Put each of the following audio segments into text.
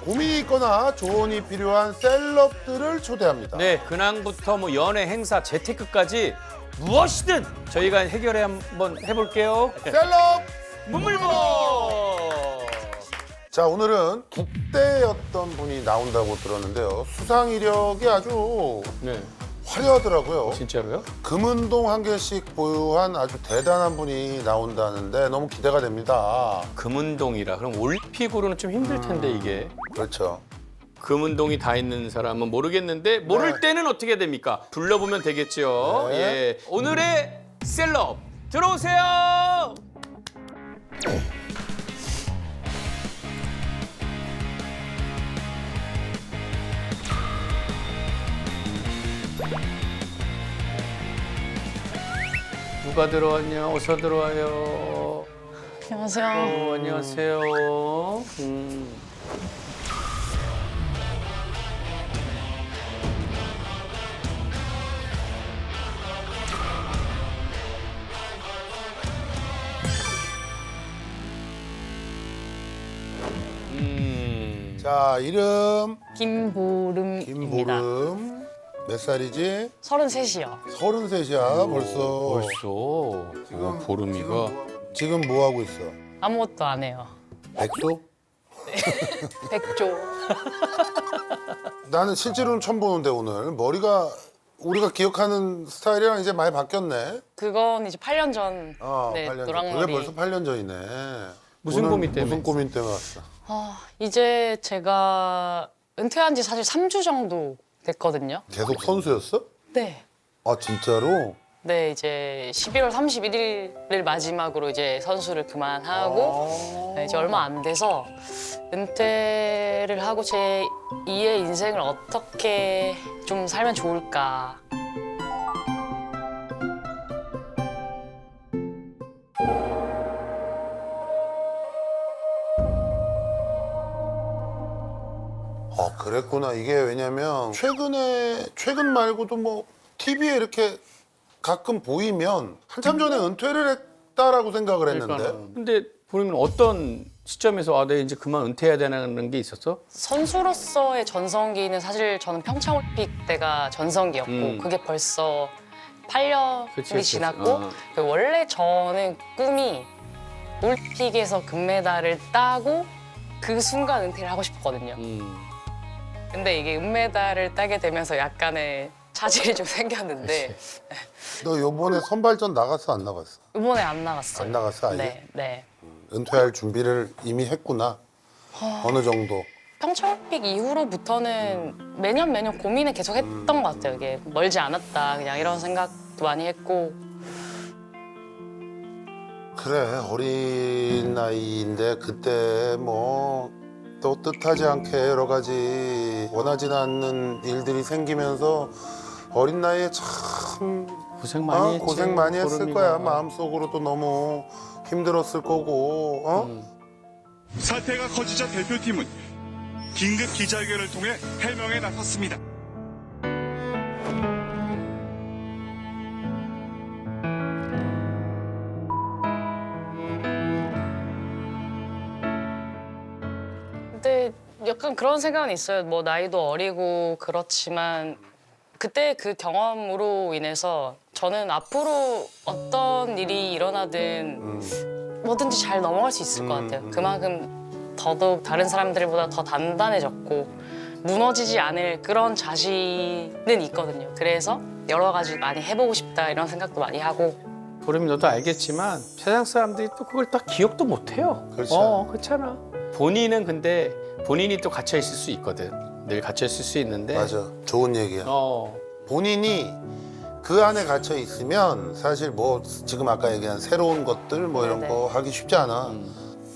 고민이 있거나 조언이 필요한 셀럽들을 초대합니다. 네, 근황부터 뭐 연애, 행사, 재테크까지 무엇이든 저희가 해결해 한번 해볼게요. 셀럽! 문물보! 자, 오늘은 국대였던 분이 나온다고 들었는데요. 수상 이력이 아주 네, 화려하더라고요. 진짜로요? 금은동 한 개씩 보유한 아주 대단한 분이 나온다는데 너무 기대가 됩니다. 금은동이라 그럼 올림픽으로는 좀 힘들 텐데 이게. 그렇죠. 금은동이 다 있는 사람은 모르겠는데 모를 네. 때는 어떻게 됩니까? 불러보면 되겠죠. 네. 예, 오늘의 셀럽 들어오세요. 누가 들어왔냐? 어서 들어와요. 안녕하세요. 안녕하세요. 자, 이름 김보름입니다. 김보름. 몇 살이지? 33이요. 33이야 벌써. 벌써 보름이가 지금 뭐 하고 있어? 아무것도 안 해요. 백수? 백조. 나는 실제로는 처음 보는데 오늘 머리가 우리가 기억하는 스타일이랑 이제 많이 바뀌었네. 그건 이제 8년 전. 네, 8년 전. 노랑머리. 그게 벌써 8년 전이네. 무슨 오늘 고민 때문에 무슨 고민 때문에 왔어? 이제 제가 은퇴한 지 사실 3주 정도 됐거든요. 계속 선수였어? 네. 아 진짜로? 네, 이제 12월 31일을 마지막으로 이제 선수를 그만하고 네, 이제 얼마 안 돼서 은퇴를 하고 제 2의 인생을 어떻게 좀 살면 좋을까. 아 그랬구나. 이게 왜냐면 최근 말고도 뭐 TV에 이렇게 가끔 보이면 한참 전에 은퇴를 했다라고 생각을 했는데. 근데 보름이는 어떤 시점에서 아, 내가 이제 그만 은퇴해야 되는 게 있었어? 선수로서의 전성기는 사실 저는 평창올림픽 때가 전성기였고 그게 벌써 8년이 그치. 지났고 원래 저는 꿈이 올림픽에서 금메달을 따고 그 순간 은퇴를 하고 싶었거든요. 근데 이게 은메달을 따게 되면서 약간의 차질이 좀 생겼는데 너 요번에 선발전 나갔어 안 나갔어? 이번에 안 나갔어요. 안 나갔어 아예? 네, 네. 은퇴할 준비를 이미 했구나. 어느 정도. 평창올림픽 이후로부터는 매년 고민을 계속 했던 것 같아요. 이게 멀지 않았다, 그냥 이런 생각도 많이 했고. 그래 어린 나이인데 그때 뭐 또 뜻하지 않게 여러 가지 원하지 않는 일들이 생기면서 어린 나이에 참 고생 많이 했지. 고생 많이 했을 보름이가. 거야. 마음속으로도 너무 힘들었을 거고. 사태가 커지자 대표팀은 긴급 기자회견을 통해 해명에 나섰습니다. 근데 약간 그런 생각은 있어요. 뭐 나이도 어리고 그렇지만 그때 그 경험으로 인해서 저는 앞으로 어떤 일이 일어나든 뭐든지 잘 넘어갈 수 있을 것 같아요. 그만큼 더더욱 다른 사람들보다 더 단단해졌고 무너지지 않을 그런 자신은 있거든요. 그래서 여러 가지 많이 해보고 싶다 이런 생각도 많이 하고. 보름이 너도 알겠지만 세상 사람들이 또 그걸 딱 기억도 못 해요. 그렇지. 그렇잖아. 본인은 근데 본인이 또 갇혀 있을 수 있거든. 늘 갇혀 있을 수 있는데. 맞아. 좋은 얘기야. 어. 본인이 그 안에 갇혀 있으면 사실 뭐 지금 아까 얘기한 새로운 것들 뭐 이런 네네. 거 하기 쉽지 않아.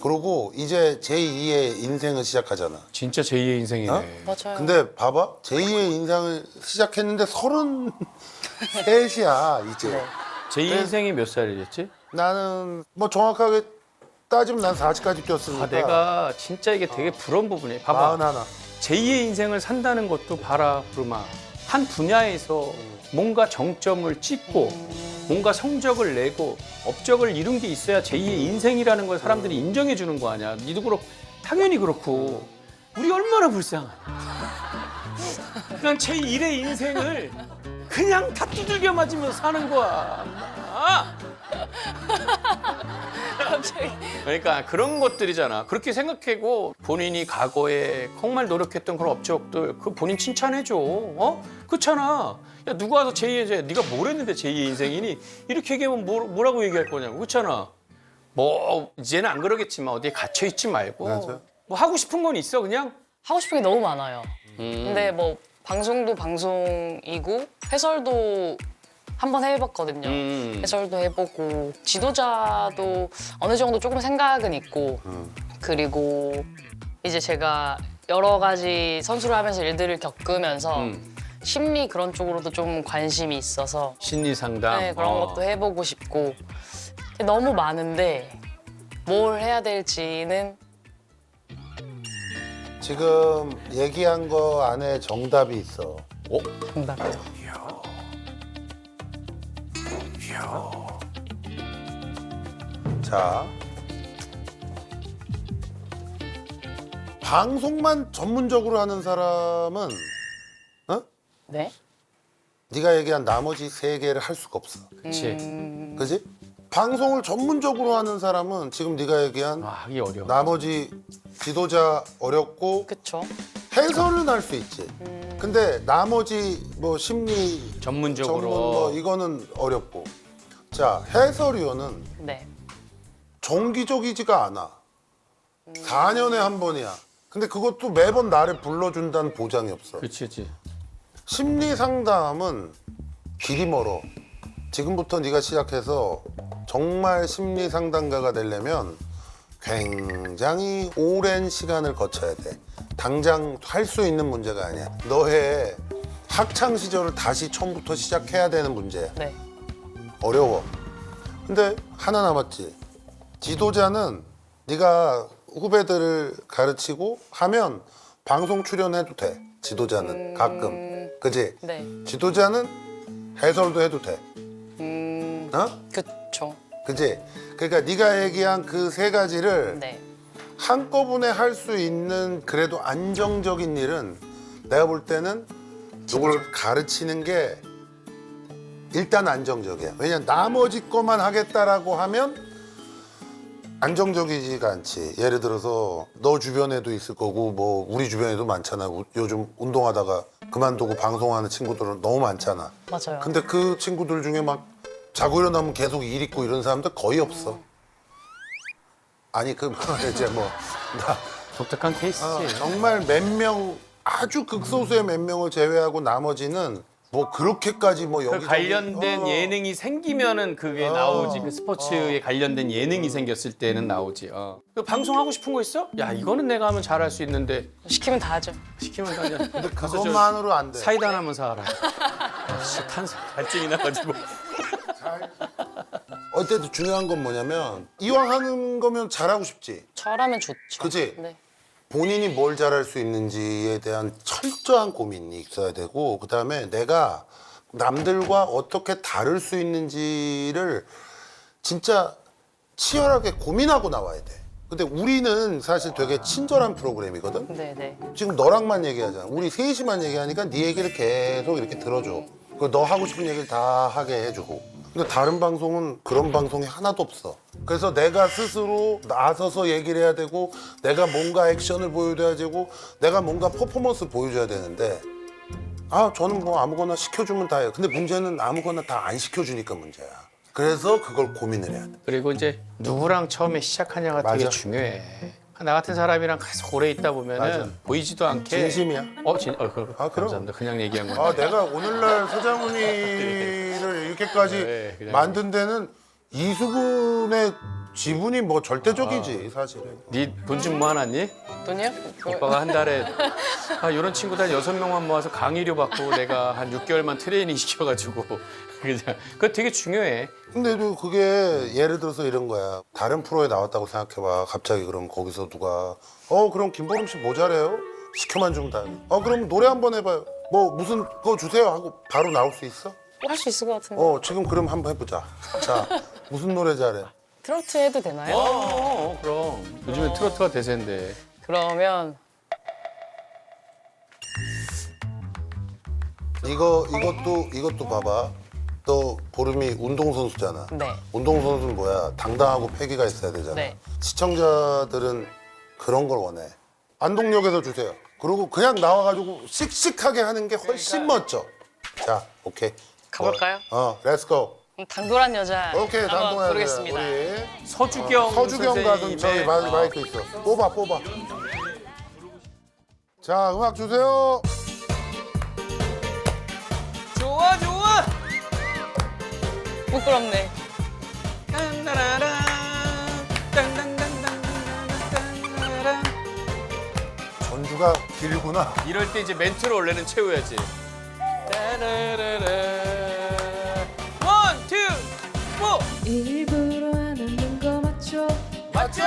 그러고 이제 제2의 인생을 시작하잖아. 진짜 제2의 인생이네. 어? 맞아요. 근데 봐봐. 제2의 인생을 시작했는데 33이야 이제. 네. 제2의 인생이 몇 살이었지? 나는 뭐 정확하게 따지면 난 40까지 뛰었으니까. 아, 내가 진짜 이게 되게 부러운 부분이에요. 봐봐. 41. 제2의 인생을 산다는 것도 봐라, 부르마. 한 분야에서 뭔가 정점을 찍고 뭔가 성적을 내고 업적을 이룬 게 있어야 제2의 인생이라는 걸 사람들이 인정해 주는 거 아니야. 니도 그렇고 당연히 그렇고 우리 얼마나 얼마나 불쌍하냐. 그냥 제 1의 인생을 그냥 다 두들겨 맞으면서 사는 거야. 엄마. 갑자기. 그러니까 그런 것들이잖아. 그렇게 생각하고 본인이 과거에 정말 노력했던 그런 업적들 그 본인 칭찬해줘. 어? 그렇잖아. 야 누가 와서 제2의 인생 네가 뭘 했는데 제2의 인생이니? 이렇게 얘기하면 뭐라고 얘기할 거냐고. 그렇잖아. 뭐 이제는 안 그러겠지만 어디에 갇혀 있지 말고 맞아. 뭐 하고 싶은 건 있어 그냥. 하고 싶은 게 너무 많아요. 근데 뭐 방송도 방송이고 해설도 한번 해봤거든요. 해설도 해보고 지도자도 어느 정도 조금 생각은 있고 그리고 이제 제가 여러 가지 선수를 하면서 일들을 겪으면서 심리 그런 쪽으로도 좀 관심이 있어서 심리 상담. 네, 그런 것도 해보고 싶고 너무 많은데 뭘 해야 될지는 지금 얘기한 거 안에 정답이 있어. 정답이요. 자, 방송만 전문적으로 하는 사람은 네? 네가 얘기한 나머지 세 개를 할 수가 없어. 그렇지. 그지? 방송을 전문적으로 하는 사람은 지금 네가 얘기한 아, 하기 어려워. 나머지 지도자 어렵고 그쵸. 해설은 할 수 있지. 근데 나머지 뭐 심리 전문적으로. 전문 뭐 이거는 어렵고. 자, 해설위원은 네. 정기적이지가 않아. 4년에 한 번이야. 근데 그것도 매번 나를 불러준다는 보장이 없어. 그렇지. 심리 상담은 길이 멀어. 지금부터 네가 시작해서 정말 심리 상담가가 되려면 굉장히 오랜 시간을 거쳐야 돼. 당장 할 수 있는 문제가 아니야. 너의 학창 시절을 다시 처음부터 시작해야 되는 문제야. 네. 어려워. 근데 하나 남았지. 지도자는 네가 후배들을 가르치고 하면 방송 출연해도 돼. 지도자는 가끔. 그지? 네. 지도자는 해설도 해도 돼. 어? 그쵸. 그지? 그러니까 네가 얘기한 그 세 가지를 네. 한꺼번에 할 수 있는 그래도 안정적인 일은 내가 볼 때는 누굴 가르치는 게 일단 안정적이야. 왜냐면 나머지 것만 하겠다라고 하면 안정적이지가 않지. 예를 들어서 너 주변에도 있을 거고 뭐 우리 주변에도 많잖아. 요즘 운동하다가 그만두고 방송하는 친구들은 너무 많잖아. 맞아요. 근데 그 친구들 중에 막 자고 일어나면 계속 일 있고 이런 사람들 거의 없어. 아니 그 이제 뭐 나 독특한 케이스지. 정말 몇 명 아주 극소수의 몇 명을 제외하고 나머지는 뭐 그렇게까지 뭐 그 여기저기 관련된 예능이 생기면은 그게 나오지. 그 스포츠에 관련된 예능이 생겼을 때는 나오지. 그 방송 하고 싶은 거 있어? 야 이거는 내가 하면 잘할 수 있는데 시키면 다 하죠. 시키면 다냐. 근데 그것만으로 안 돼. 사이다 하나만 사라. 탄산 갈증이 나가지고. 어쨌든 중요한 건 뭐냐면 이왕 하는 거면 잘하고 싶지. 잘하면 좋죠. 그치? 네. 본인이 뭘 잘할 수 있는지에 대한 철저한 고민이 있어야 되고 그다음에 내가 남들과 어떻게 다를 수 있는지를 진짜 치열하게 고민하고 나와야 돼. 근데 우리는 사실 되게 친절한 프로그램이거든. 네네. 지금 너랑만 얘기하잖아. 우리 셋이만 얘기하니까 네 얘기를 계속 이렇게 들어줘. 그리고 너 하고 싶은 얘기를 다 하게 해주고. 근데 다른 방송은 그런 방송이 하나도 없어. 그래서 내가 스스로 나서서 얘기를 해야 되고 내가 뭔가 액션을 보여줘야 되고 내가 뭔가 퍼포먼스 보여줘야 되는데 아 저는 뭐 아무거나 시켜주면 다 해요. 근데 문제는 아무거나 다 안 시켜주니까 문제야. 그래서 그걸 고민을 해야 돼. 그리고 이제 누구랑 처음에 시작하냐가 되게 맞아. 중요해. 나 같은 사람이랑 계속 오래 있다 보면은 맞아. 보이지도 않게. 진심이야. 그럼. 아, 그럼. 감사합니다. 그냥 얘기한 건데. 아 내가 오늘날 서장훈이를 이렇게까지 네, 그냥. 만든 데는 이수근의 지분이 뭐 절대적이지 사실은. 네 돈 좀 모아놨니? 돈이요? 오빠가 한 달에 이런 친구들 6명만 모아서 강의료 받고 내가 한 6개월만 트레이닝 시켜가지고 그냥 그거 되게 중요해. 근데도 그게 예를 들어서 이런 거야. 다른 프로에 나왔다고 생각해봐. 갑자기 그럼 거기서 누가 그럼 김보름 씨 뭐 잘해요? 시켜만 주면 다. 그럼 노래 한번 해봐요. 뭐 무슨 거 주세요 하고 바로 나올 수 있어? 할 수 있을 것 같은데. 지금 그럼 한번 해보자. 자 무슨 노래 잘해? 트로트 해도 되나요? 그럼 요즘에 트로트가 대세인데. 그러면 이것도 봐봐. 또 보름이 운동선수잖아. 네. 운동선수는 뭐야? 당당하고 패기가 있어야 되잖아. 네. 시청자들은 그런 걸 원해. 안동역에서 주세요. 그리고 그냥 나와가지고 씩씩하게 하는 게 훨씬 멋져. 자, 오케이. 가볼까요? 렛츠고. 당돌한 여자 오케이, 한번 당동아. 부르겠습니다. 우리 서주경 서주경 가수 저기 선생님의 마이크 있어. 뽑아. 자, 음악 주세요. 좋아 좋아. 부끄럽네. 딴따라란, 딴딴딴딴딴딴따라란. 전주가 길구나. 이럴 때 이제 멘트를 원래는 채워야지. 따라라라. 원, 투, 포. 일부러 안 웃는 거 맞죠? 맞죠?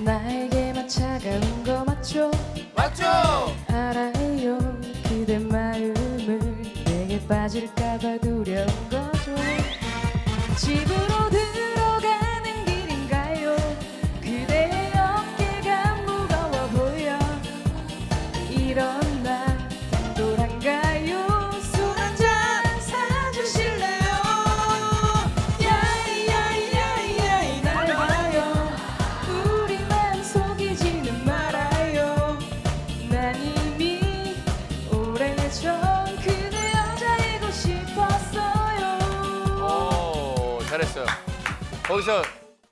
나에게만 차가운 거 맞죠? 맞죠? 알아요 그대 마음을 내게 빠질까봐 두려운 거죠. 집으로 들어가는 길인가요? 그대의 어깨가 무거워 보여. 이런 날 당돌한가요? 술 한잔 사주실래요? 야이야이야이야이 날 봐요. 우리만 속이지는 말아요. 난 이미 오래전 그대 여자이고 싶었어요. 오, 잘했어요. 거기서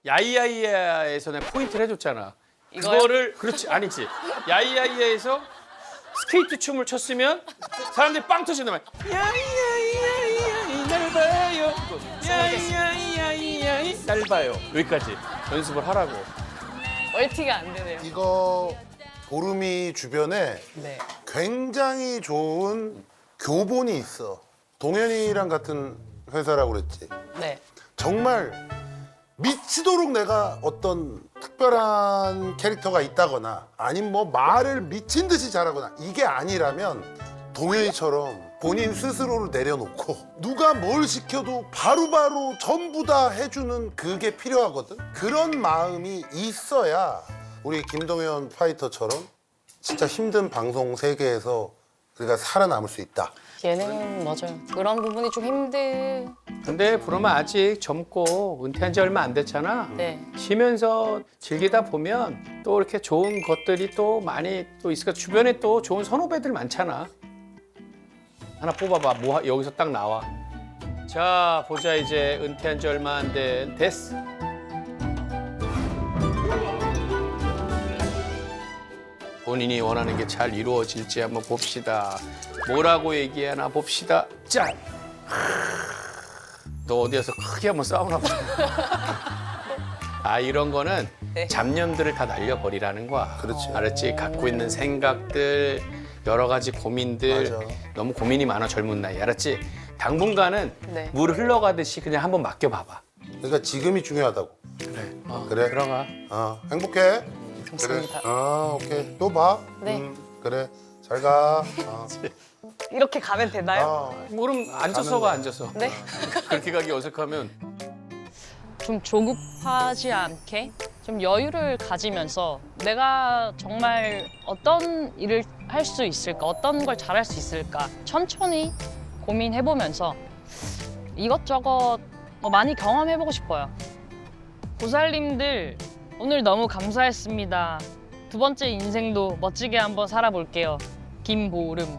야이야이야에서 내가 포인트를 해줬잖아. 이거요? 그거를 그렇지 아니지. 야이야이야에서 스케이트 춤을 췄으면 사람들이 빵 터진단 말이야. 야이야이야이 날 봐요. 야이야이야이 날 봐요. 여기까지 연습을 하라고. 멀티가 안 되네요. 이거 보름이 주변에 네. 굉장히 좋은 교본이 있어. 동현이랑 같은 회사라고 그랬지. 네. 정말 미치도록 내가 어떤 특별한 캐릭터가 있다거나 아니면 뭐 말을 미친 듯이 잘하거나 이게 아니라면 동현이처럼 본인 스스로를 내려놓고 누가 뭘 시켜도 바로바로 전부 다 해주는 그게 필요하거든. 그런 마음이 있어야 우리 김동현 파이터처럼 진짜 힘든 방송 세계에서 우리가 살아남을 수 있다. 예능은 맞아요. 그런 부분이 좀 근데 부르면 아직 젊고 은퇴한 지 얼마 안 됐잖아. 네. 쉬면서 즐기다 보면 또 이렇게 좋은 것들이 또 많이 또 있을까. 주변에 또 좋은 선후배들 많잖아. 하나 뽑아봐. 뭐 여기서 딱 나와. 자 보자 이제 은퇴한 지 얼마 안 된 됐어. 본인이 원하는 게 잘 이루어질지 한번 봅시다. 뭐라고 얘기하나 봅시다. 짠. 너 어디에서 크게 한번 싸우나 보다. 아 이런 거는 잡념들을 다 날려버리라는 거야. 그렇지. 알았지? 갖고 있는 생각들, 여러 가지 고민들. 맞아. 너무 고민이 많아 젊은 나이. 알았지? 당분간은 네. 물 흘러가듯이 그냥 한번 맡겨봐봐. 그러니까 지금이 중요하다고. 그래. 그래. 들어가. 행복해. 감사합니다. 그래. 오케이. 또 봐. 네. 그래. 잘 가. 이렇게 가면 되나요? 그럼 앉아서 가 앉아서. 네. 그렇게 가기 어색하면 좀 조급하지 않게 좀 여유를 가지면서 내가 정말 어떤 일을 할 수 있을까, 어떤 걸 잘할 수 있을까 천천히 고민해보면서 이것저것 많이 경험해보고 싶어요. 보살님들 오늘 너무 감사했습니다. 두 번째 인생도 멋지게 한번 살아볼게요. 김보름.